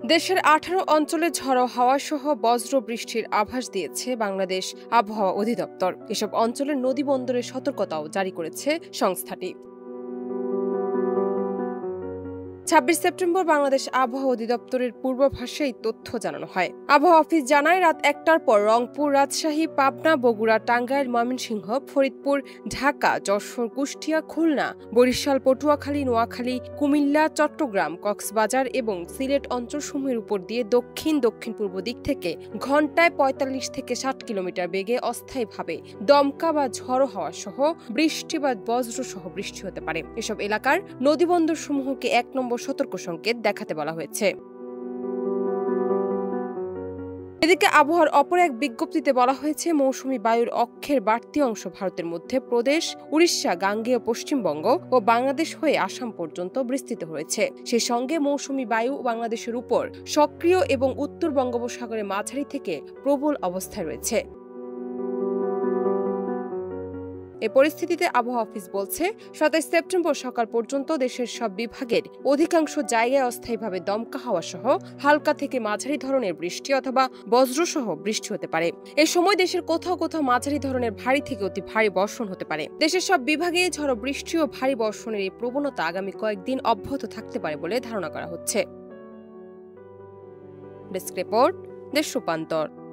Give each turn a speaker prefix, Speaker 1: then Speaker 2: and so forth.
Speaker 1: দেশের ১৮ অঞ্চলে ঝড়ো হাওয়া সহ বজ্র বৃষ্টির আভাস দিয়েছে বাংলাদেশ আবহাওয়া অধিদপ্তর। এসব অঞ্চলের নদী বন্দরের সতর্কতাও জারি করেছে সংস্থাটি। ২৬ সেপ্টেম্বর বাংলাদেশ আবহাওয়া অধিদপ্তরের পূর্বাভাসে এই তথ্য জানানো হয়। আবহাওয়া অফিস জানায়, রাত ১টার পর রংপুর, রাজশাহী, পাবনা, বগুড়া, টাঙ্গাইল, ময়মনসিংহ, ফরিদপুর, ঢাকা, যশোর, কুষ্টিয়া, খুলনা, বরিশাল, পটুয়াখালী, নোয়াখালী, কুমিল্লা, চট্টগ্রাম, কক্সবাজার এবং সিলেট অঞ্চলসমূহের উপর দিয়ে দক্ষিণ-দক্ষিণ-পূর্ব দিক থেকে ঘণ্টায় ৪৫ থেকে ৬০ কিলোমিটার বেগে অস্থায়ীভাবে দমকা বা ঝড়ো হাওয়া সহ বৃষ্টি বা বজ্র সহ বৃষ্টি হতে পারে। এসব এলাকার নদীবন্দরসমূহকে ১ নম্বর সতর্ক সংকেত দেখাতে বলা হয়েছে। এদিকে আবহাওয়ার অপর এক বিজ্ঞপ্তিতে বলা হয়েছে, মৌসুমী বায়ুর অক্ষের বাড়তি অংশ ভারতের মধ্যপ্রদেশ, উড়িষ্যা, গাঙ্গেয় পশ্চিমবঙ্গ ও বাংলাদেশ হয়ে আসাম পর্যন্ত বিস্তৃত হয়েছে। সেই সঙ্গে মৌসুমী বায়ু বাংলাদেশের উপর সক্রিয় এবং উত্তর বঙ্গোপসাগরের মাঝারি থেকে প্রবল অবস্থায় রয়েছে। এ পরিস্থিতিতে আবহাওয়া অফিস বলছে, ২৭ সেপ্টেম্বর সকাল পর্যন্ত দেশের সব বিভাগের অধিকাংশ জায়গায় অস্থায়ীভাবে দমকা হাওয়া সহ হালকা থেকে মাঝারি ধরনের বৃষ্টি অথবা বজ্রসহ বৃষ্টি হতে পারে। এ সময় দেশের কোথাও কোথাও মাঝারি ধরনের ভারী থেকে অতি ভারী বর্ষণ হতে পারে। দেশের সব বিভাগে ঝড়ো বৃষ্টি ও ভারী বর্ষণের এই প্রবণতা আগামী কয়েকদিন অব্যাহত থাকতে পারে বলে ধারণা করা হচ্ছে। ডেস্ক রিপোর্ট, দেশ রূপান্তর।